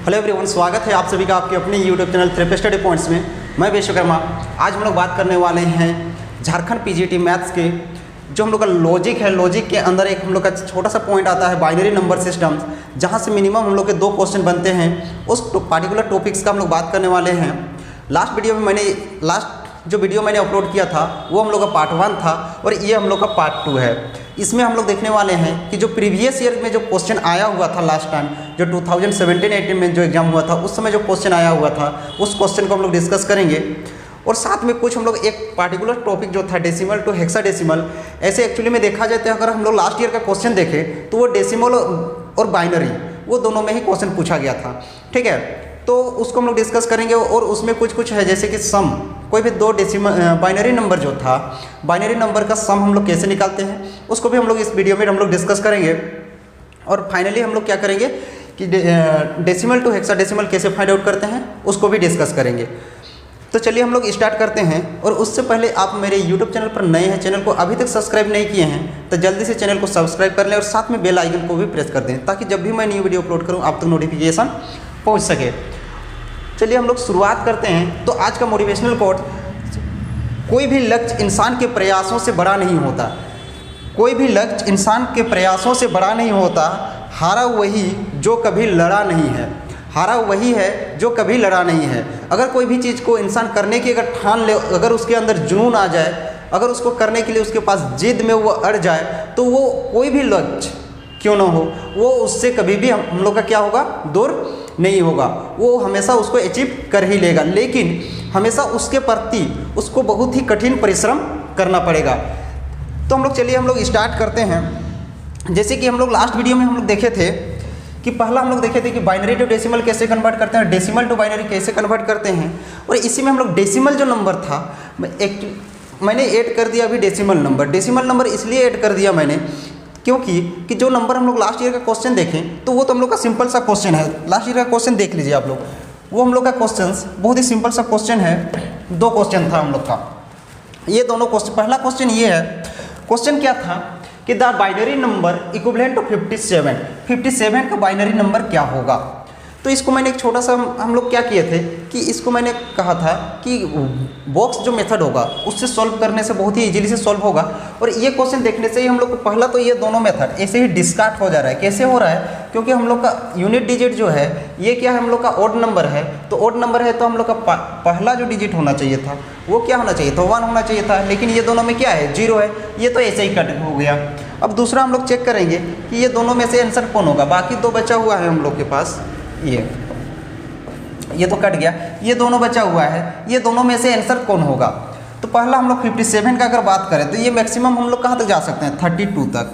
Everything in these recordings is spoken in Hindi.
हेलो एवरीवन, स्वागत है आप सभी का आपके अपने YouTube channel therapy study points में। मैं विश्वकर्मा। आज हम लोग बात करने वाले हैं झारखंड पीजीटी मैथ्स के जो हम लोग का लॉजिक है। लॉजिक के अंदर एक हम लोग का छोटा सा पॉइंट आता है बाइनरी नंबर सिस्टम, जहाँ से मिनिमम हम लोग के 2 क्वेश्चन बनते हैं। उस पार्टिकुलर टॉपिक्स का हम लोग बात करने वाले हैं। लास्ट वीडियो मैंने अपलोड किया था वो हम लोग का पार्ट 1 था और ये हम लोग का पार्ट 2 है। इसमें हम लोग देखने वाले हैं कि जो प्रीवियस ईयर में जो क्वेश्चन आया हुआ था लास्ट टाइम, जो 2017-18 में जो एग्जाम हुआ था उस समय जो क्वेश्चन आया हुआ था उस क्वेश्चन को हम लोग डिस्कस करेंगे। और साथ में कुछ हम लोग एक पार्टिकुलर टॉपिक जो था डेसिमल टू हेक्साडेसिमल, ऐसे एक्चुअली में देखा जाए तो अगर हम लोग लास्ट ईयर का क्वेश्चन देखें तो वो डेसिमल और बाइनरी वो दोनों में ही क्वेश्चन पूछा गया था। ठीक है, तो उसको हम लोग डिस्कस करेंगे। और उसमें कुछ है जैसे कि सम, कोई भी 2 डेसिमल बाइनरी नंबर जो था, बाइनरी नंबर का सम हम लोग कैसे निकालते हैं उसको भी हम लोग इस वीडियो में हम लोग डिस्कस करेंगे। और फाइनली हम लोग क्या करेंगे कि डेसिमल टू हेक्साडेसिमल कैसे फाइंड आउट करते हैं उसको भी डिस्कस करेंगे। तो चलिए हम लोग स्टार्ट करते हैं। और उससे पहले आप मेरे यूट्यूब चैनल पर नए हैं, चैनल को अभी तक सब्सक्राइब नहीं किए हैं तो जल्दी से चैनल को सब्सक्राइब कर लें और साथ में बेल आइकन को भी प्रेस कर दें ताकि जब भी मैं न्यू वीडियो अपलोड करूँ आप तक नोटिफिकेशन पहुँच सके। चलिए हम लोग शुरुआत करते हैं। तो आज का मोटिवेशनल कोट, कोई भी लक्ष्य इंसान के प्रयासों से बड़ा नहीं होता। कोई भी लक्ष्य इंसान के प्रयासों से बड़ा नहीं होता। हारा वही जो कभी लड़ा नहीं है। हारा वही है जो कभी लड़ा नहीं है। अगर कोई भी चीज़ को इंसान करने की अगर ठान ले, अगर उसके अंदर जुनून आ जाए, अगर उसको करने के लिए उसके पास जिद में वो अड़ जाए तो वो कोई भी लक्ष्य क्यों ना हो वो उससे कभी भी हम लोग का क्या होगा, दूर नहीं होगा। वो हमेशा उसको अचीव कर ही लेगा, लेकिन हमेशा उसके प्रति उसको बहुत ही कठिन परिश्रम करना पड़ेगा। तो हम लोग स्टार्ट करते हैं। जैसे कि हम लोग लास्ट वीडियो में हम लोग देखे थे कि पहला हम लोग देखे थे कि बाइनरी टू डेसिमल कैसे कन्वर्ट करते हैं, डेसिमल टू बाइनरी कैसे कन्वर्ट करते हैं। और इसी में हम लोग डेसिमल जो नंबर था मैंने ऐड कर दिया अभी डेसिमल नंबर इसलिए ऐड कर दिया मैंने क्योंकि कि जो नंबर हम लोग लास्ट ईयर का क्वेश्चन देखें तो वो तो हम लोग का सिंपल सा क्वेश्चन है। लास्ट ईयर का क्वेश्चन देख लीजिए आप लोग, वो हम लोग का क्वेश्चन बहुत ही सिंपल सा क्वेश्चन है। 2 क्वेश्चन था हम लोग का। ये दोनों क्वेश्चन, पहला क्वेश्चन ये है, क्वेश्चन क्या था कि the binary number equivalent to 57 का बाइनरी नंबर क्या होगा। तो इसको मैंने एक छोटा सा हम लोग क्या किए थे कि इसको मैंने कहा था कि बॉक्स जो मेथड होगा उससे सॉल्व करने से बहुत ही इजीली से सॉल्व होगा। और ये क्वेश्चन देखने से ही हम लोग को पहला तो ये दोनों मेथड ऐसे ही डिस्कार्ड हो जा रहा है। कैसे हो रहा है, क्योंकि हम लोग का यूनिट डिजिट जो है ये क्या है, हम लोग का ऑड नंबर है। तो ऑड नंबर है तो हम लोग का पहला जो डिजिट होना चाहिए था वो क्या होना चाहिए था, 1 होना चाहिए था। लेकिन ये दोनों में क्या है, 0 है। ये तो ऐसे ही कट हो गया। अब दूसरा हम लोग चेक करेंगे कि ये दोनों में से आंसर कौन होगा। बाकी 2 बचा हुआ है हम लोग के पास, ये तो कट गया, ये दोनों बचा हुआ है। ये दोनों में से आंसर कौन होगा। तो पहला हम लोग 57 का अगर बात करें तो ये मैक्सिमम हम लोग कहाँ तक जा सकते हैं, 32 तक।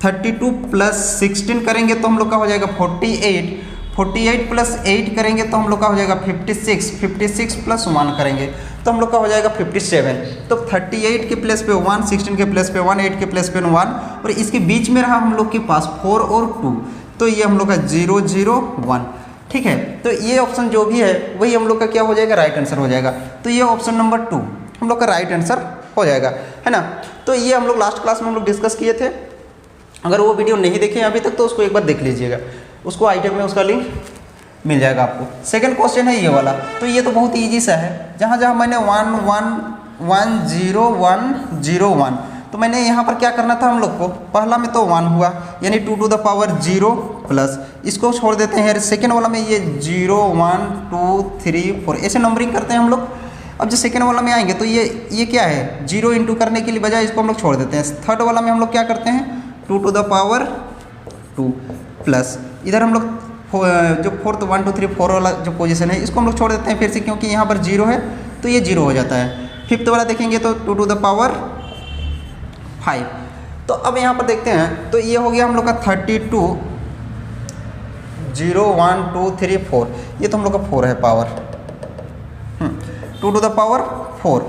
32 + 16 करेंगे तो हम लोग का हो जाएगा 48। 48 + 8 करेंगे तो हम लोग का हो जाएगा 56। 56 + 1 करेंगे तो हम लोग का हो जाएगा 57। तो 38 के प्लेस पे 1, 16 के प्लेस पे 1, 8 के प्लेस पे 1 और इसके बीच में रहा हम लोग के पास 4 और 2। तो ये हम लोग का 0, 0, 1। ठीक है, तो ये ऑप्शन जो भी है वही हम लोग का क्या हो जाएगा, राइट आंसर हो जाएगा। तो ये ऑप्शन नंबर 2 हम लोग का राइट आंसर हो जाएगा, है ना। तो ये हम लोग लास्ट क्लास में हम लोग डिस्कस किए थे। अगर वो वीडियो नहीं देखे अभी तक तो उसको एक बार देख लीजिएगा, उसको आइटम में उसका लिंक मिल जाएगा आपको। सेकंड क्वेश्चन है ये वाला। तो ये तो बहुत ईजी सा है, जहाँ जहाँ मैंने 1, 1, 1, 0, 1, 0, 1, तो मैंने यहाँ पर क्या करना था हम लोग को, पहला में तो 1 हुआ यानी 2 टू द पावर 0 प्लस इसको छोड़ देते हैं। सेकेंड वाला में ये 0, 1, 2, 3, 4 ऐसे नंबरिंग करते हैं हम लोग। अब जो सेकेंड वाला में आएंगे तो ये क्या है, 0 इंटू करने के लिए बजाय इसको हम लोग छोड़ देते हैं। थर्ड वाला में हम लोग क्या करते हैं, 2 टू द पावर 2 प्लस इधर हम लोग जो 4th 1, 2, 3, 4 वाला जो पोजीशन है इसको हम लोग छोड़ देते हैं फिर से, क्योंकि यहाँ पर 0 है तो ये 0 हो जाता है। फिफ्थ वाला देखेंगे तो 2 टू द पावर 5। तो अब यहाँ पर देखते हैं तो ये हो गया हम लोग का 32, 0, 1, 2, 3, 4। ये तो हम लोग का 4 है पावर, 2 टू द पावर 4।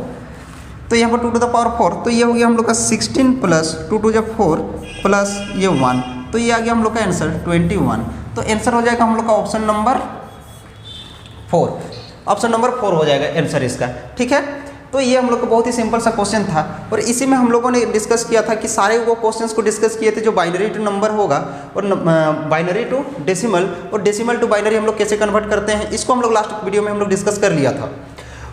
तो यहाँ पर 2 टू द पावर 4 तो ये हो गया हम लोग का 16 + 2 टू द 4 प्लस ये 1। तो ये आ गया हम लोग का आंसर 21। तो आंसर हो जाएगा हम लोग का ऑप्शन नंबर 4। ऑप्शन नंबर 4 हो जाएगा आंसर इसका। ठीक है, तो ये हम लोग को बहुत ही सिंपल सा क्वेश्चन था और इसी में हम लोगों ने डिस्कस किया था कि सारे वो क्वेश्चंस को डिस्कस किए थे जो बाइनरी टू नंबर होगा और बाइनरी टू डेसिमल और डेसिमल टू बाइनरी हम लोग कैसे कन्वर्ट करते हैं, इसको हम लोग लास्ट वीडियो में हम लोग डिस्कस कर लिया था।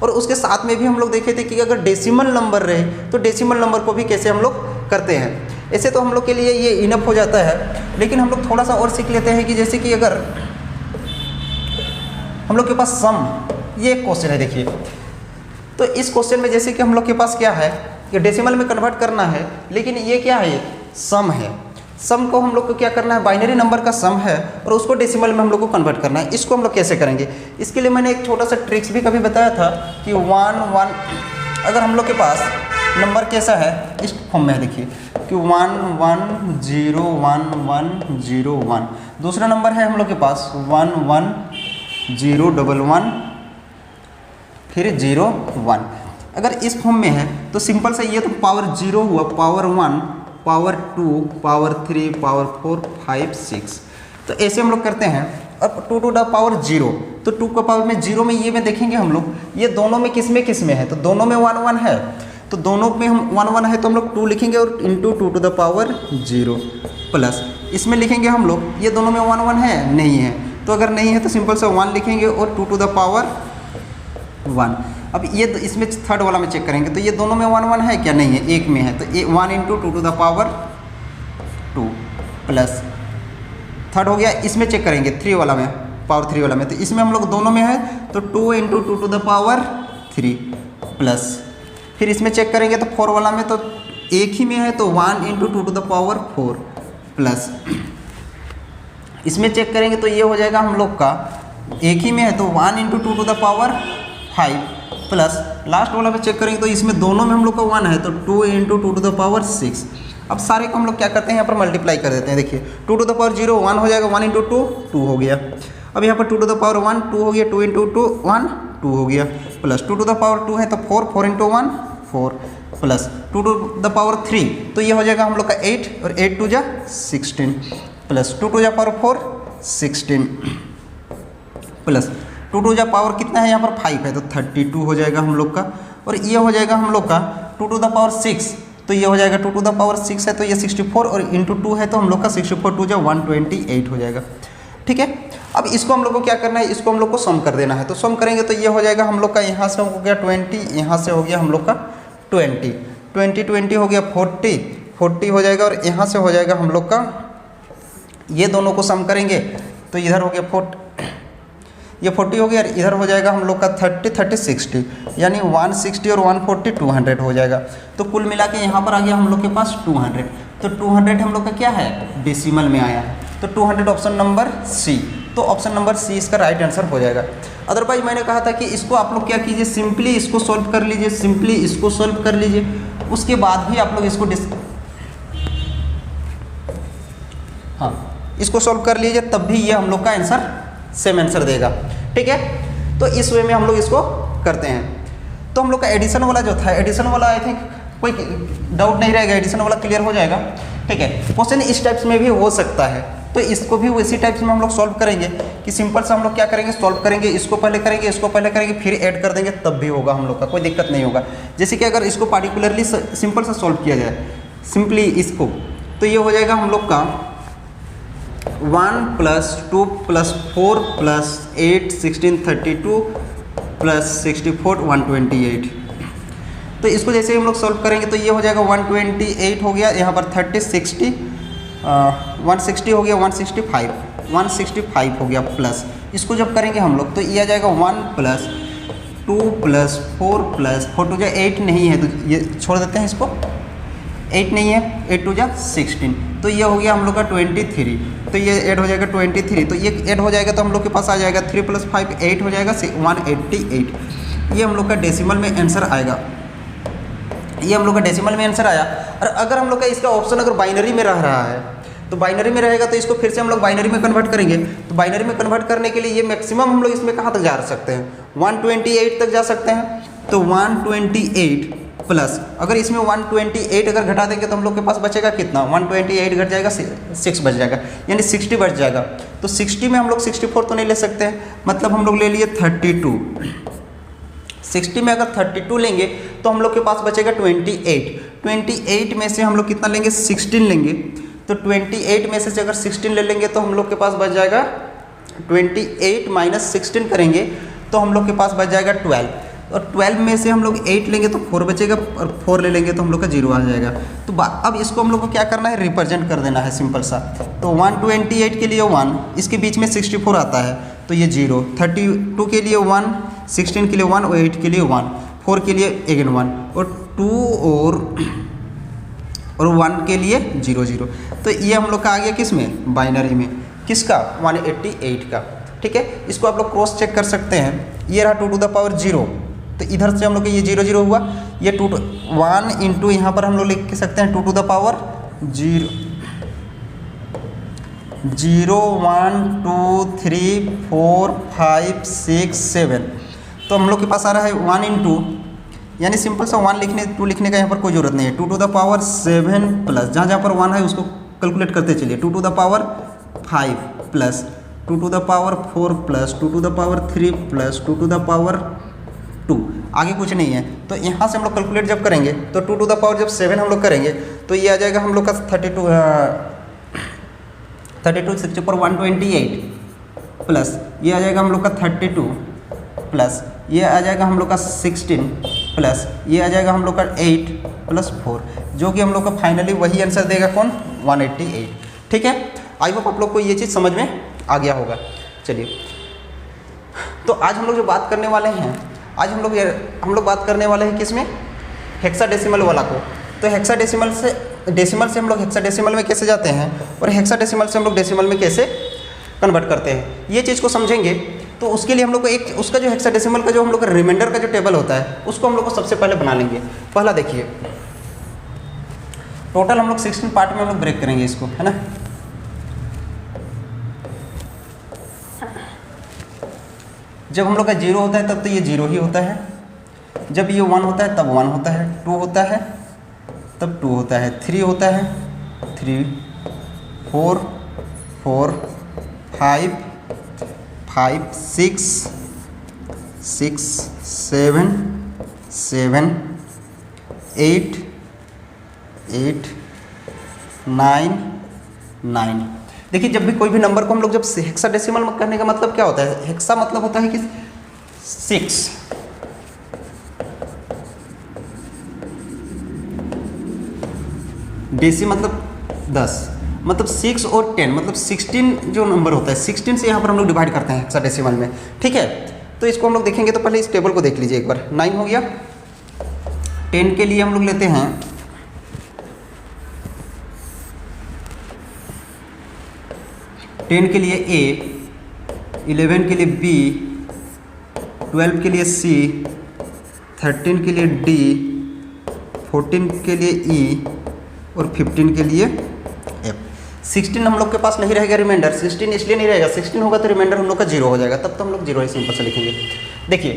और उसके साथ में भी हम लोग देखे थे कि अगर डेसिमल नंबर रहे तो डेसिमल नंबर को भी कैसे हम लोग करते हैं। ऐसे तो हम लोग के लिए ये इनफ हो जाता है, लेकिन हम लोग थोड़ा सा और सीख लेते हैं कि जैसे कि अगर हम लोग के पास सम, ये एक क्वेश्चन है देखिए, तो इस क्वेश्चन में जैसे कि हम लोग के पास क्या है कि डेसिमल में कन्वर्ट करना है, लेकिन ये क्या है, सम है। सम को हम लोग को क्या करना है, बाइनरी नंबर का सम है और उसको डेसिमल में हम लोग को कन्वर्ट करना है। इसको हम लोग कैसे करेंगे, इसके लिए मैंने एक छोटा सा ट्रिक्स भी कभी बताया था कि 1 1 अगर हम लोग के पास नंबर कैसा है, इस फॉर्म में है देखिए कि 1 1 0 1 1 0 1, दूसरा नंबर है हम लोग के पास 1 1 0 1 1 फिर 0 1। अगर इस फॉर्म में है तो सिंपल सा ये तो पावर 0 हुआ, पावर 1 पावर 2 पावर 3 पावर 4 5 6, तो ऐसे हम लोग करते हैं। अब 2 टू द पावर 0, तो 2 का पावर में 0 में ये में देखेंगे हम लोग, ये दोनों में किस में है, तो दोनों में 1 1 है, तो दोनों में हम 1 1 है तो हम लोग 2 लिखेंगे और into 2 to the power 0 plus इसमें लिखेंगे हम लोग, ये दोनों में 1 1 है नहीं है, तो अगर नहीं है तो सिंपल सा 1 लिखेंगे और 2 टू द पावर 1। अब ये इसमें थर्ड वाला में चेक करेंगे तो ये दोनों में 1 1 है क्या, नहीं है, एक में है, तो ये 1 into 2 to the power 2 plus third हो गया। इसमें चेक करेंगे 3 वाला में, पावर 3 वाला में, तो इसमें हम लोग दोनों में है तो 2 into 2 to the power 3 plus फिर इसमें चेक करेंगे तो 4 वाला में तो एक ही में है तो 1 into 2 to the power 4 plus इसमें चेक करेंगे तो ये हो जाएगा हम लोग का एक ही में है तो 1 into 2 to the power 5 plus last वाला में चेक करेंगे तो इसमें दोनों में हम लोग का 1 है तो 2 इंटू 2 टू द पावर 6। अब सारे को हम लोग क्या करते हैं, यहाँ पर मल्टीप्लाई कर देते हैं। देखिए 2 टू द पावर 0 1 हो जाएगा, 1 इंटू 2 2 हो गया। अब यहाँ पर 2 टू द पावर 1 2 हो गया, 2 इंटू 2 1 2 हो गया प्लस 2 टू द पावर 2 है तो 4 4 into 1 4 plus 2 to the power 3 तो ये हो जाएगा हम लोग का 8 और 8 टू जा 16 प्लस 2 टू जा पावर 4 16 प्लस 2 टू जा पावर कितना है यहाँ पर 5 है तो 32 हो जाएगा हम लोग का। और ये हो जाएगा हम लोग का 2 टू द पावर 6 तो ये हो जाएगा 2 टू द पावर 6 है तो ये 64 और इंटू 2 है तो हम लोग का 64 टू जा 128 हो जाएगा। ठीक है, अब इसको हम लोग को क्या करना है, इसको हम लोग को सम कर देना है। तो सम करेंगे तो ये हो जाएगा हम लोग का, यहाँ से हो गया 20, यहाँ से हो गया हम लोग का 20 20 20 हो गया 40 40 हो जाएगा और यहाँ से हो जाएगा हम लोग का, ये दोनों को सम करेंगे तो इधर हो गया 40, ये 40 हो गया और इधर हो जाएगा हम लोग का 30 30 60 यानी 160 और 140 200 हो जाएगा। तो कुल मिला के यहाँ पर आ गया हम लोग के पास 200, तो 200 हम लोग का क्या है, डेसिमल में आया, तो 200 ऑप्शन नंबर सी। तो ऑप्शन नंबर सी इसका राइट आंसर हो जाएगा। अदरवाइज मैंने कहा था कि इसको आप लोग क्या कीजिए, सिंपली इसको सॉल्व कर लीजिए, सिंपली इसको सॉल्व कर लीजिए, उसके बाद भी आप लोग इसको इसको सॉल्व कर लीजिए, तब भी ये हम लोग का आंसर सेम आंसर देगा। ठीक है, तो इस वे में हम लोग इसको करते हैं। तो हम लोग का एडिशन वाला जो था, एडिशन वाला आई थिंक कोई डाउट नहीं रहेगा, एडिशन वाला क्लियर हो जाएगा। ठीक है, क्वेश्चन इस टाइप्स में भी हो सकता है, तो इसको भी उसी टाइप्स में हम लोग सॉल्व करेंगे कि सिंपल सा हम लोग क्या करेंगे, सॉल्व करेंगे, इसको पहले करेंगे, इसको पहले करेंगे, फिर ऐड कर देंगे, तब भी होगा हम लोग का, कोई दिक्कत नहीं होगा। जैसे कि अगर इसको पार्टिकुलरली सिंपल सा सॉल्व किया जाए, सिंपली इसको, तो ये हो जाएगा हम लोग का 1 प्लस 2 प्लस 4 प्लस 8 16 32 प्लस 64 128। तो इसको जैसे हम लोग सॉल्व करेंगे तो ये हो जाएगा 128 हो गया, यहाँ पर 30 60 160 हो गया, 165 हो गया प्लस इसको जब करेंगे हम लोग तो ये आ जाएगा 1 प्लस 2 प्लस 4 प्लस 4 टू जा 8 नहीं है तो ये छोड़ देते हैं, इसको 8 नहीं है, 8 टू जा 16, तो ये हो गया हम लोग का 23, तो ये ऐड हो जाएगा 23, तो ये ऐड हो जाएगा तो हम लोग के पास आ जाएगा 3 प्लस 5 8 हो जाएगा 188। ये हम लोग का डेसिमल में आंसर आएगा, ये हम लोग का डेसिमल में आंसर आया। और अगर हम लोग का इसका ऑप्शन अगर बाइनरी में रह रहा है तो बाइनरी में रहेगा तो इसको फिर से हम लोग बाइनरी में कन्वर्ट करेंगे। तो बाइनरी में कन्वर्ट करने के लिए ये मैक्सिमम हम लोग इसमें कहाँ तक जा सकते हैं, 128 तक जा सकते हैं। तो 128 प्लस अगर इसमें 128 अगर घटा देंगे तो हम लोग के पास बचेगा कितना, 128 घट जाएगा 6 बच जाएगा, यानी 60 बच जाएगा। तो 60 में हम लोग 64 तो नहीं ले सकते हैं, मतलब हम लोग ले लिए 32। 60 में अगर 32 लेंगे तो हम लोग के पास बचेगा 28। 28 में से हम लोग कितना लेंगे, 16 लेंगे। तो 28 में से अगर 16 ले लेंगे तो हम लोग के पास बच जाएगा 28 माइनस 16 करेंगे तो हम लोग के पास बच जाएगा 12। और 12 में से हम लोग 8 लेंगे तो 4 बचेगा, और 4 ले लेंगे तो हम लोग का 0 आ जाएगा। तो अब इसको हम लोग को क्या करना है, रिप्रेजेंट कर देना है सिंपल सा। तो 128 के लिए 1, इसके बीच में 64 आता है तो ये 0, 32 के लिए 1, 16 के लिए 1 और 8 के लिए 1, 4 के लिए अगेन 1 और 2 और 1 के लिए 0 0। तो ये हम लोग का आ गया किस में, बाइनरी में, किसका, 188 का। ठीक है, इसको आप लोग क्रॉस चेक कर सकते हैं। ये रहा 2 टू द पावर 0, तो इधर से हम लोग ये 0 0 हुआ, ये 1 इंटू यहाँ पर हम लोग लिख सकते हैं 2 टू द पावर 0 0 1 2 3 4 5 6 7। तो हम लोग के पास आ रहा है 1 इंटू, यानी सिंपल सा 1 लिखने 2 लिखने का यहाँ पर कोई ज़रूरत नहीं है। 2 टू द पावर 7 प्लस जहाँ जहाँ पर 1 है उसको कैलकुलेट करते चलिए। 2 to the power 5 plus 2 to the power 4 plus 2 to the power 3 plus 2 to the power 2, आगे कुछ नहीं है। तो यहाँ से हम लोग कैलकुलेट जब करेंगे तो 2 टू द पावर जब 7 हम लोग करेंगे तो ये आ जाएगा हम लोग का 32 60 पर 128 प्लस ये आ जाएगा हम लोग का 32 प्लस ये आ जाएगा हम लोग का 16 प्लस ये आ जाएगा हम लोग का 8 प्लस 4, जो कि हम लोग का फाइनली वही आंसर देगा कौन, 188। ठीक है, आई होप आप लोग को ये चीज़ समझ में आ गया होगा। चलिए, तो आज हम लोग जो बात करने वाले हैं, आज हम लोग बात करने वाले हैं किस में, हेक्साडेसिमल वाला को। तो हेक्साडेसिमल से हम लोग हेक्साडेसिमल में कैसे जाते हैं और हेक्साडेसिमल से हम लोग डेसिमल में कैसे कन्वर्ट करते हैं, ये चीज़ को समझेंगे। तो उसके लिए हम लोग को एक उसका जो हेक्साडेसिमल का जो हम लोग का रिमाइंडर का जो टेबल होता है उसको हम लोग को सबसे पहले बना लेंगे। पहला देखिए, टोटल हम लोग 16 पार्ट में हम लोग ब्रेक करेंगे इसको, है ना। जब हम लोग का 0 होता है तब तो ये 0 ही होता है, जब ये 1 होता है तब 1 होता है, 2 होता है तब 2 होता है, 3 होता है 3, 4 4 5 5 6 6 7 7 8 8 9 9। देखिए, जब भी कोई भी नंबर को हम लोग जब हेक्साडेसिमल में करने का मतलब क्या होता है, हेक्सा मतलब होता है कि 6, डेसी मतलब 10, मतलब 6 और 10 मतलब 16 जो नंबर होता है 16 से यहाँ पर हम लोग डिवाइड करते हैं हेक्साडेसिमल में। ठीक है, तो इसको हम लोग देखेंगे तो पहले इस टेबल को देख लीजिए एक बार। 9 हो गया, 10 के लिए हम लोग लेते हैं 10 के लिए A, 11 के लिए B, 12 के लिए C, 13 के लिए D, 14 के लिए E और 15 के लिए F। 16 हम लोग के पास नहीं रहेगा रिमाइंडर, 16 इसलिए नहीं रहेगा, 16 होगा तो रिमाइंडर हम लोग का 0 हो जाएगा, तब तो हम लोग 0 ही सिंपल से लिखेंगे। देखिए,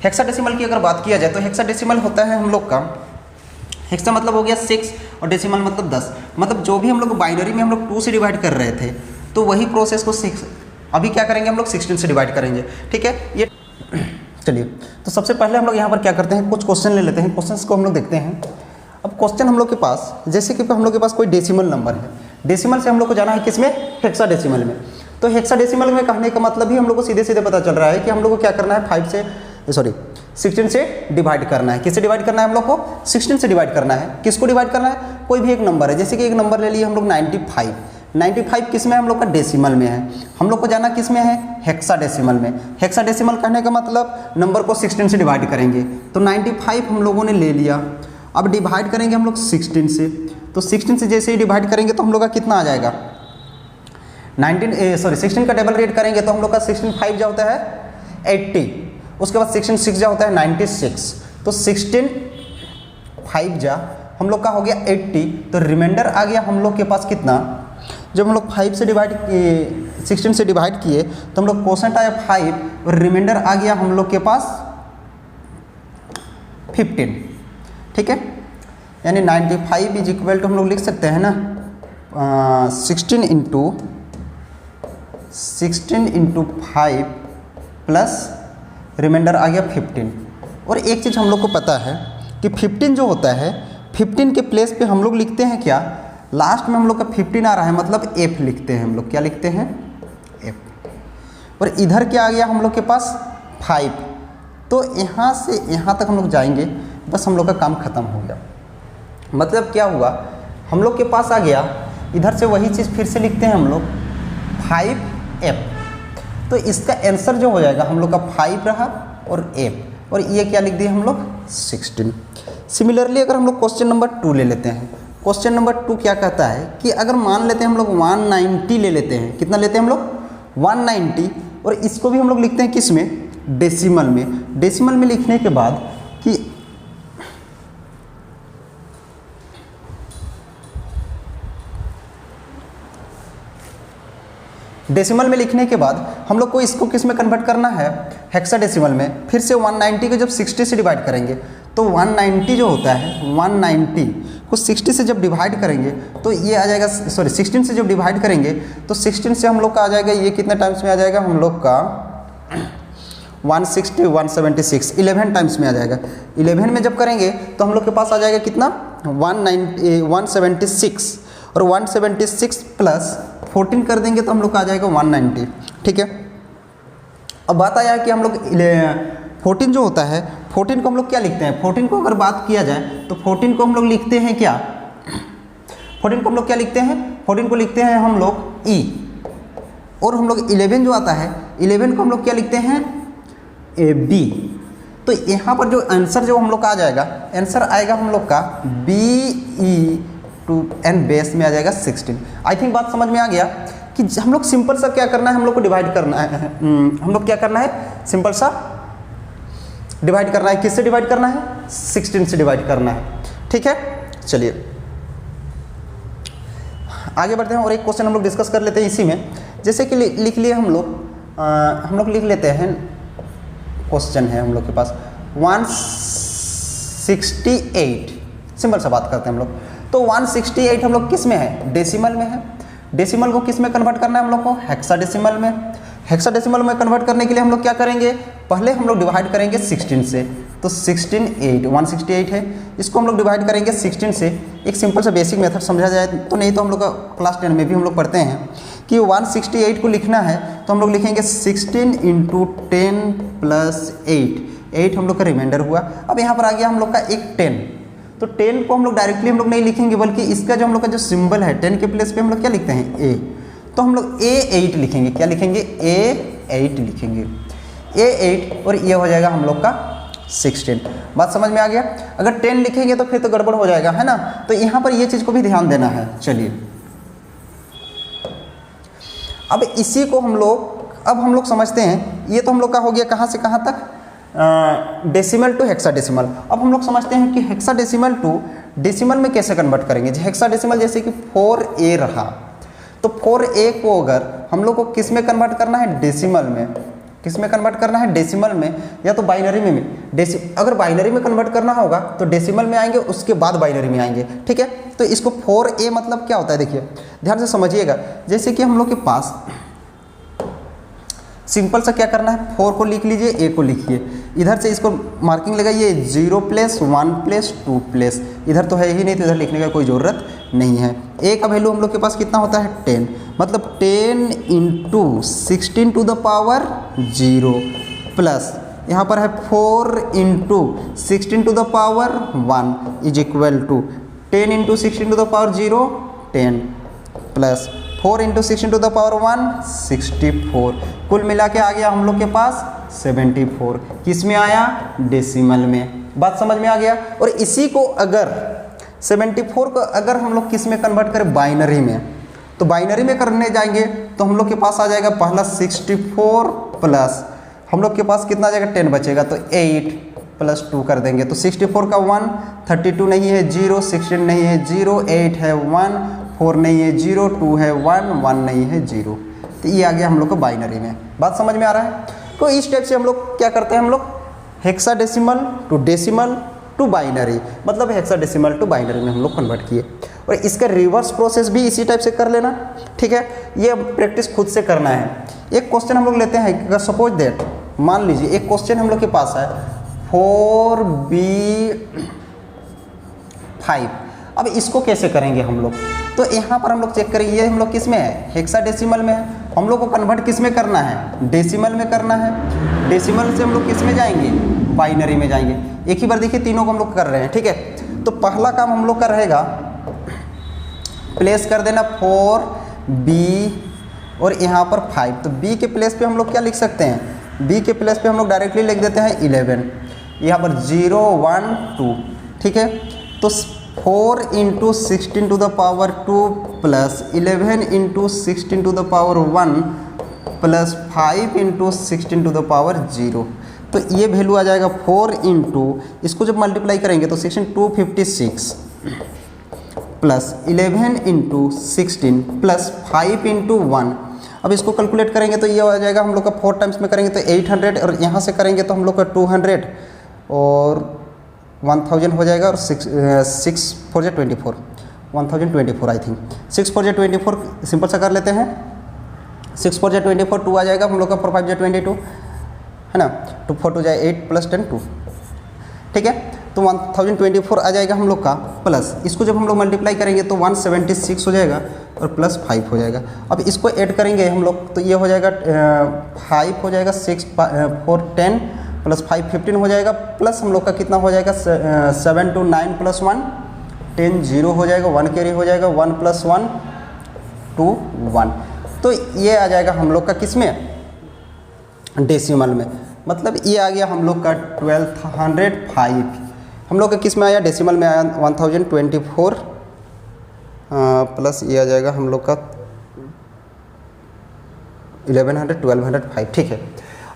हेक्साडेसिमल की अगर बात किया जाए तो हेक्साडेसिमल होता है हम लोग का, हेक्सा मतलब हो गया 6 और डेसिमल मतलब 10, मतलब जो भी हम लोग बाइनरी में हम लोग 2 से डिवाइड कर रहे थे तो वही प्रोसेस को 6 अभी क्या करेंगे हम लोग 16 से डिवाइड करेंगे। ठीक है, ये चलिए, तो सबसे पहले हम लोग यहाँ पर क्या करते हैं, कुछ क्वेश्चन ले लेते हैं, क्वेश्चंस को हम लोग देखते हैं। अब क्वेश्चन हम लोग के पास, जैसे कि हम लोग के पास कोई डेसिमल नंबर है, डेसिमल से हम लोग को जाना है किसमें, हेक्साडेसिमल में। तो हेक्साडेसिमल में कहने का मतलब ही हम लोग को सीधे सीधे पता चल रहा है कि हम लोग को क्या करना है, 16 से डिवाइड करना है। किससे डिवाइड करना है हम लोग को, 16 से डिवाइड करना है। किसको डिवाइड करना है, कोई भी एक नंबर है, जैसे कि एक नंबर ले लिए हम लोग 95, 95 किस में हम लोग का डेसिमल में है, हम लोग को जाना किस में है, हेक्साडेसिमल में। हेक्साडेसिमल कहने का मतलब नंबर को 16 से डिवाइड करेंगे, तो 95 हम लोगों ने ले लिया। अब डिवाइड करेंगे हम लोग 16 से, तो 16 से जैसे ही डिवाइड करेंगे तो हम लोग का कितना आ जाएगा, 16 का डबल रेट करेंगे तो हम लोग का 16 5 जा होता है 80, उसके बाद 16 6 जा होता है 96, तो 16 5 जा हम लोग का हो गया 80। तो रिमाइंडर आ गया हम लोग के पास कितना, जब हम लोग 5 से डिवाइड किए, 16 से डिवाइड किए तो हम लोग क्वोशेंट आया 5 और रिमाइंडर आ गया हम लोग के पास 15। ठीक है, यानी 95 इज इक्वल टू हम लोग लिख सकते हैं ना 16 इंटू 5 प्लस रिमाइंडर आ गया 15। और एक चीज़ हम लोग को पता है कि 15 जो होता है 15 के प्लेस पे हम लोग लिखते हैं क्या, लास्ट में हम लोग का 15 आ रहा है मतलब F लिखते हैं हम लोग, क्या लिखते हैं F। और इधर क्या आ गया हम लोग के पास 5, तो यहाँ से यहाँ तक हम लोग जाएंगे, बस हम लोग का काम खत्म हो गया। मतलब क्या हुआ, हम लोग के पास आ गया, इधर से वही चीज़ फिर से लिखते हैं हम लोग 5F, तो इसका आंसर जो हो जाएगा हम लोग का 5 रहा और F, और ये क्या लिख दिए हम लोग 16। सिमिलरली अगर हम लोग क्वेश्चन नंबर 2 ले लेते हैं, क्वेश्चन नंबर 2 क्या कहता है कि अगर मान लेते हैं हम लोग 190 ले लेते हैं, कितना लेते हैं हम लोग 190, और इसको भी हम लोग लिखते हैं किस में, डेसिमल में। डेसिमल में लिखने के बाद कि डेसिमल में लिखने के बाद हम लोग को इसको किस में कन्वर्ट करना है, हेक्साडेसिमल में। फिर से 190 को जब 60 से डिवाइड करेंगे तो 190 जो होता है 190 को 60 से जब डिवाइड करेंगे तो ये आ जाएगा, सॉरी 16 से जब डिवाइड करेंगे तो 16 से हम लोग का आ जाएगा, ये कितने टाइम्स में आ जाएगा हम लोग का 160 176 11 टाइम्स में आ जाएगा। 11 में जब करेंगे तो हम लोग के पास आ जाएगा कितना 176, और 176 प्लस 14 कर देंगे तो हम लोग का आ जाएगा 190। ठीक है, अब बात आया कि हम लोग 14 जो होता है 14 को हम लोग क्या लिखते हैं, 14 को अगर बात किया जाए तो 14 को हम लोग लिखते हैं क्या, 14 को हम लोग क्या लिखते हैं, 14 को लिखते हैं हम लोग E, और हम लोग 11 जो आता है 11 को हम लोग क्या लिखते हैं B। तो यहाँ पर जो आंसर जो हम लोग का आ जाएगा, आंसर आएगा हम लोग का BE टू एन बेस में आ जाएगा 16। आई थिंक बात समझ में आ गया कि हम लोग सिंपल सा क्या करना है, हम लोग को डिवाइड करना है, हम लोग क्या करना है, सिंपल सा डिवाइड करना है। किससे डिवाइड करना है, 16 से डिवाइड करना है। ठीक है, चलिए आगे बढ़ते हैं और एक क्वेश्चन हम लोग डिस्कस कर लेते हैं इसी में। जैसे कि लिख लिए हम लोग लिख लेते हैं, क्वेश्चन है हम लोग के पास 168, सिंपल सा बात करते हैं हम लोग। तो 168 हम लोग किस में है, डेसिमल में है। डेसिमल को किस में कन्वर्ट करना है हम लोग को, हेक्साडेसिमल में। हेक्साडेसिमल में कन्वर्ट करने के लिए हम लोग क्या करेंगे, पहले हम लोग डिवाइड करेंगे 16 से, तो 168 है, इसको हम लोग डिवाइड करेंगे 16 से। एक सिंपल सा बेसिक मेथड समझा जाए तो, नहीं तो हम लोग का क्लास 10 में भी हम लोग पढ़ते हैं कि 168 को लिखना है तो हम लोग लिखेंगे 16 इंटू 10 प्लस 8 हम लोग का रिमाइंडर हुआ। अब यहाँ पर आ गया हम लोग का एक 10, तो 10 को हम लोग डायरेक्टली हम लोग नहीं लिखेंगे, बल्कि इसका जो हम लोग का जो सिंबल है 10 के प्लेस पे हम लोग क्या लिखते हैं A, तो हम लोग A8 लिखेंगे। क्या लिखेंगे, A8 लिखेंगे, A8, और ये हो जाएगा हम लोग का 16। बात समझ में आ गया। अगर 10 लिखेंगे तो फिर तो गड़बड़ हो जाएगा, है ना, तो यहाँ पर ये चीज़ को भी ध्यान देना है। चलिए अब इसी को हम लोग समझते हैं। ये तो हम लोग का हो गया कहाँ से कहाँ तक, डेसिमल टू हेक्साडेसिमल। अब हम लोग समझते हैं कि हेक्साडेसिमल टू डेसिमल में कैसे कन्वर्ट करेंगे। हेक्साडेसिमल जैसे कि 4A रहा, तो 4A को अगर हम लोग को किस में कन्वर्ट करना है, डेसिमल में। किस में कन्वर्ट करना है, डेसिमल में, या तो बाइनरी में। अगर बाइनरी में कन्वर्ट करना होगा तो डेसिमल में आएंगे, उसके बाद बाइनरी में आएंगे। ठीक है, तो इसको 4A मतलब क्या होता है, देखिए ध्यान से समझिएगा। जैसे कि हम लोग के पास सिंपल सा क्या करना है, 4 को लिख लीजिए, A को लिखिए, इधर से इसको मार्किंग लगाइए 0 प्लस 1 प्लस 2 प्लस, इधर तो है ही नहीं तो इधर लिखने का कोई ज़रूरत नहीं है। A का वैल्यू हम लोग के पास कितना होता है 10, मतलब 10 into 16 to the power 0 plus यहाँ पर है 4 into 16 to the power 1 is equal to 10 into 16 to the power 0 10 plus 4 into 16 to the power 1 64। कुल मिला के आ गया हम लोग के पास 74। किस में आया, डेसिमल में। बात समझ में आ गया। और इसी को अगर 74 को अगर हम लोग किस में कन्वर्ट करें, बाइनरी में, तो बाइनरी में करने जाएंगे तो हम लोग के पास आ जाएगा पहला 64 प्लस हम लोग के पास कितना आ जाएगा 10 बचेगा, तो 8 प्लस 2 कर देंगे, तो 64 का 1, 32 नहीं है 0, 16 नहीं है 0, 8 है 1, 4 नहीं है 0, 2 है 1, 1 नहीं है 0। तो ये आ गया हम लोग को बाइनरी में। बात समझ में आ रहा है। तो इस टाइप से हम लोग क्या करते हैं, हम लोग hexadecimal to decimal to binary, मतलब हेक्साडेसिमल टू बाइनरी में हम लोग कन्वर्ट किए। और इसका रिवर्स प्रोसेस भी इसी टाइप से कर लेना। ठीक है, ये प्रैक्टिस खुद से करना है। एक क्वेश्चन हम लोग लेते हैं, अगर सपोज दैट मान लीजिए एक क्वेश्चन हम लोग के पास है 4B 5। अब इसको कैसे करेंगे हम लोग, तो यहाँ पर हम लोग चेक करेंगे, ये हम लोग किस में है, हेक्साडेसिमल में है। हम लोग को कन्वर्ट किस में करना है, डेसिमल में करना है। डेसिमल से हम लोग किस में जाएंगे, बाइनरी में जाएंगे। एक ही बार देखिए तीनों को हम लोग कर रहे हैं, ठीक है। तो पहला काम हम लोग का रहेगा प्लेस कर देना 4 B और यहाँ पर 5। तो B के प्लेस पे हम लोग क्या लिख सकते हैं, B के प्लेस पे हम लोग डायरेक्टली लिख देते हैं 11, यहाँ पर 0 1 2, ठीक है। तो 4 × 16 to the power 2 plus 11 × 16 to the power 1 plus 5 × 16 to the power 0। तो ये वैल्यू आ जाएगा 4 × इसको जब मल्टीप्लाई करेंगे तो 16 256 प्लस 11 × 16 प्लस 5 × 1। अब इसको कैलकुलेट करेंगे तो ये आ जाएगा हम लोग का 4 टाइम्स में करेंगे तो 800 और यहाँ से करेंगे तो हम लोग का 200 और 1000 हो जाएगा और 6 4 जा 24 1024 आई थिंक 6 4 जा 24 सिंपल सा कर लेते हैं। 6 4 जा 24 2 आ जाएगा हम लोग का 4 5 जा 22 है ना, 2 4 2 जाए 8 प्लस 10 2, ठीक है। तो 1024 आ जाएगा हम लोग का, प्लस इसको जब हम लोग मल्टीप्लाई करेंगे तो 176 हो जाएगा और प्लस 5 हो जाएगा। अब इसको ऐड करेंगे हम लोग तो ये हो जाएगा 5 हो जाएगा 6 4 10 प्लस 5 15 हो जाएगा, प्लस हम लोग का कितना हो जाएगा 7 2 9 प्लस 1 10 0 हो जाएगा, 1 कैरी हो जाएगा, 1 प्लस 1 2 1। तो ये आ जाएगा हम लोग का किस में, डेसिमल में। मतलब ये आ गया हम लोग का 1205। हम लोग का किस में आया, डेसिमल में आया 1024 प्लस ये आ जाएगा हम लोग का 1100 1205, ठीक है।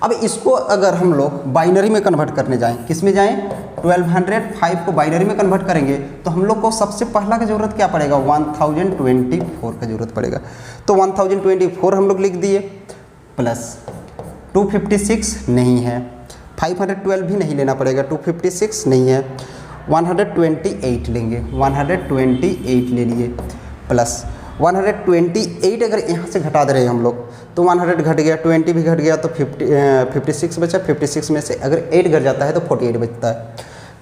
अब इसको अगर हम लोग बाइनरी में कन्वर्ट करने जाएं, किस में जाएं, 1205 को बाइनरी में कन्वर्ट करेंगे तो हम लोग को सबसे पहला का ज़रूरत क्या पड़ेगा, 1024 का ज़रूरत पड़ेगा। तो 1024 हम लोग लिख दिए, प्लस 256 नहीं है, 512 भी नहीं लेना पड़ेगा, 256 नहीं है, 128 लेंगे, 128 ले लिए, प्लस 128 अगर यहाँ से घटा दे रहे हैं हम लोग तो 100 घट गया, 20 भी घट गया तो 56 बचा। 56 में से अगर 8 घट जाता है तो 48 बचता है।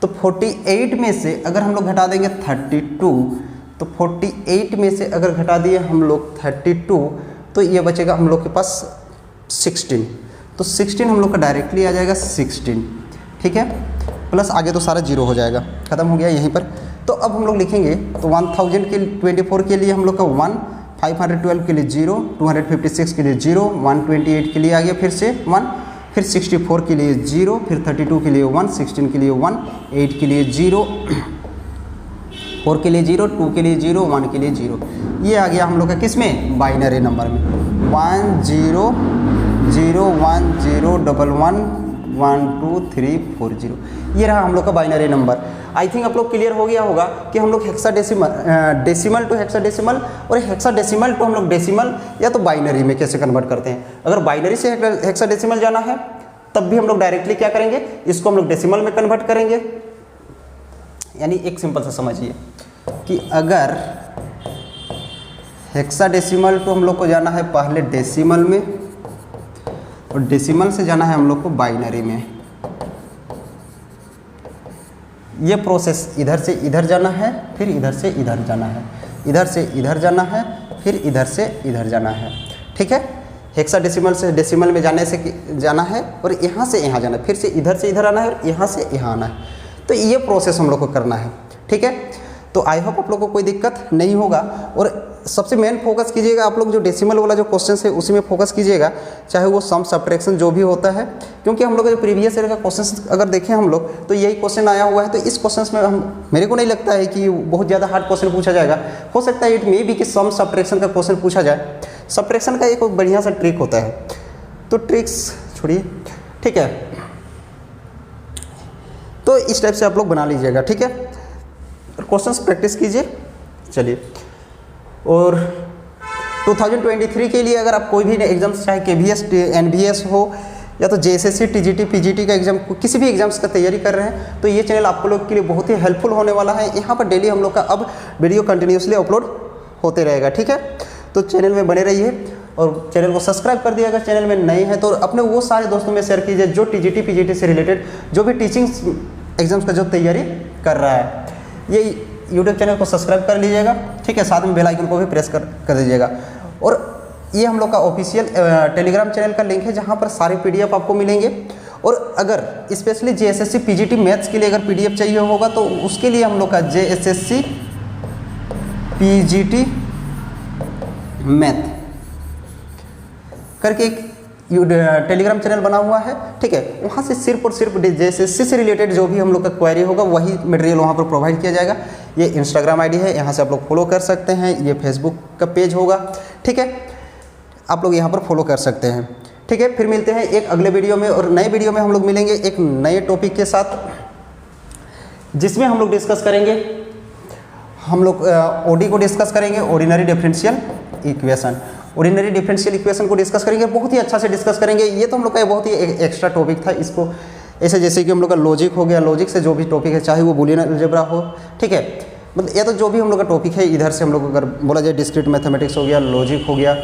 तो 48 में से अगर हम लोग घटा देंगे 32, तो 48 में से अगर घटा दिए हम लोग 32 तो ये बचेगा हम लोग के पास 16। तो 16 हम लोग का डायरेक्टली आ जाएगा 16, ठीक है। प्लस आगे तो सारा जीरो हो जाएगा, ख़त्म हो गया यहीं पर। तो अब हम लोग लिखेंगे तो 1024 के लिए हम लोग का 1, 512 के लिए 0, 256 के लिए 0, 128 के लिए आ गया फिर से 1, फिर 64 के लिए 0, फिर 32 के लिए 1, 16 के लिए 1, 8 के लिए 0, 4 के लिए 0, 2 के लिए 0, 1 के लिए 0। ये आ गया हम लोग का किस में, बाइनरी नंबर में 1 0 0 1 0 1 1 1 2 3 4 0। ये रहा हम लोग का बाइनरी नंबर। आई थिंक आप लोग क्लियर हो गया होगा कि हम लोग हेक्साडेसिमल डेसिमल टू हेक्साडेसिमल और हेक्साडेसिमल टू हम लोग डेसिमल या तो बाइनरी में कैसे कन्वर्ट करते हैं। अगर बाइनरी से हेक्साडेसिमल जाना है तब भी हम लोग डायरेक्टली क्या करेंगे, इसको हम लोग डेसिमल में कन्वर्ट करेंगे। यानी एक सिंपल सा समझिए कि अगर हेक्साडेसिमल टू हम लोग को जाना है पहले डेसिमल में और डेसिमल से जाना है हम लोग को बाइनरी में। ये प्रोसेस इधर से इधर जाना है, फिर इधर से इधर जाना है, इधर से इधर जाना है, फिर इधर से इधर जाना है, ठीक है। हेक्साडेसिमल से डेसिमल में जाने से जाना है और यहाँ से यहाँ जाना है, फिर से इधर आना है और यहाँ से यहाँ आना है। तो ये प्रोसेस हम लोग को करना है, ठीक है। तो आई होप आप लोग को कोई दिक्कत नहीं होगा। और सबसे मेन फोकस कीजिएगा आप लोग जो डेसिमल वाला जो क्वेश्चन है उसी में फोकस कीजिएगा, चाहे वो सम सब्ट्रैक्शन जो भी होता है, क्योंकि हम लोग का जो प्रीवियस ईयर का क्वेश्चन अगर देखें हम लोग तो यही क्वेश्चन आया हुआ है। तो इस क्वेश्चन में हम मेरे को नहीं लगता है कि बहुत ज़्यादा हार्ड क्वेश्चन पूछा जाएगा। हो सकता है इट मे बी कि सम सब्ट्रैक्शन का क्वेश्चन पूछा जाए। सब्ट्रैक्शन का एक बढ़िया सा ट्रिक होता है, तो ट्रिक्स छोड़िए, ठीक है। तो इस टाइप से आप लोग बना लीजिएगा, ठीक है। क्वेश्चंस प्रैक्टिस कीजिए। चलिए, और 2023 के लिए अगर आप कोई भी एग्जाम्स चाहे KVS NVS हो या तो JSSC TGT PGT का एग्जाम, किसी भी एग्जाम्स का तैयारी कर रहे हैं तो ये चैनल आप लोग के लिए बहुत ही हेल्पफुल होने वाला है। यहाँ पर डेली हम लोग का अब वीडियो कंटिन्यूसली अपलोड होते रहेगा, ठीक है। तो चैनल में बने रहिए और चैनल को सब्सक्राइब कर दिया। अगर चैनल में नए हैं तो अपने वो सारे दोस्तों में शेयर कीजिए जो TGT PGT से रिलेटेड जो भी टीचिंग एग्जाम्स का जो तैयारी कर रहा है। ये यूट्यूब चैनल को सब्सक्राइब कर लीजिएगा, ठीक है। साथ में बेल आइकन को भी प्रेस कर दीजिएगा। और ये हम लोग का ऑफिशियल टेलीग्राम चैनल का लिंक है जहाँ पर सारे PDF आपको मिलेंगे। और अगर स्पेशली JSSC PGT मैथ्स के लिए अगर PDF चाहिए होगा तो उसके लिए हम लोग का JSSC PGT मैथ करके एक टेलीग्राम चैनल बना हुआ है, ठीक है। वहाँ से सिर्फ और सिर्फ JSSC से रिलेटेड जो भी हम लोग का क्वेरी होगा वही मटेरियल वहाँ पर प्रोवाइड किया जाएगा। ये इंस्टाग्राम ID है, यहाँ से आप लोग फॉलो कर सकते हैं। ये फेसबुक का पेज होगा, ठीक है, आप लोग यहाँ पर फॉलो कर सकते हैं, ठीक है। फिर मिलते हैं एक अगले वीडियो में, और नए वीडियो में हम लोग मिलेंगे एक नए टॉपिक के साथ, जिसमें हम लोग डिस्कस करेंगे, हम लोग OD को डिस्कस करेंगे, ordinary differential equation. Ordinary differential equation को डिस्कस करेंगे, बहुत ही अच्छा से डिस्कस करेंगे। ये तो हम लोग का बहुत ही एक्स्ट्रा टॉपिक था। इसको ऐसे जैसे कि हम लोग का लॉजिक हो गया, लॉजिक से जो भी टॉपिक है, चाहे वो बूलियन अलजेब्रा हो, ठीक है, मतलब ये तो जो भी हम लोग का टॉपिक है, इधर से हम लोग अगर बोला जाए डिस्क्रीट मैथमेटिक्स हो गया, लॉजिक हो गया,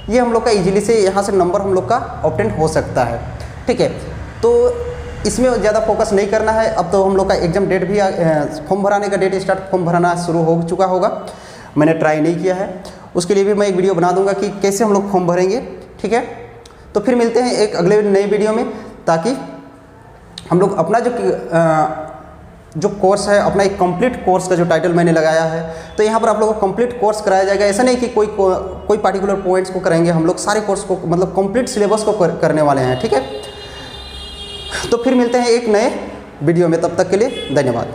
ये हम लोग का इजीली से यहाँ से नंबर हम लोग का ऑब्टेन हो सकता है, ठीक है। तो इसमें ज़्यादा फोकस नहीं करना है। अब तो हम लोग का एग्जाम डेट भी फॉर्म भराने का डेट स्टार्ट, फॉर्म भराना शुरू हो चुका होगा। मैंने ट्राई नहीं किया है, उसके लिए भी मैं एक वीडियो बना दूंगा कि कैसे हम लोग फॉर्म भरेंगे, ठीक है। तो फिर मिलते हैं एक अगले नए वीडियो में, ताकि हम लोग अपना जो कोर्स है, अपना एक कंप्लीट कोर्स का जो टाइटल मैंने लगाया है, तो यहाँ पर आप लोगों को कंप्लीट कोर्स कराया जाएगा। ऐसा नहीं कि कोई पार्टिकुलर पॉइंट्स को कराएंगे, हम लोग सारे कोर्स को मतलब कंप्लीट सिलेबस को करने वाले हैं, ठीक है। तो फिर मिलते हैं एक नए वीडियो में, तब तक के लिए धन्यवाद।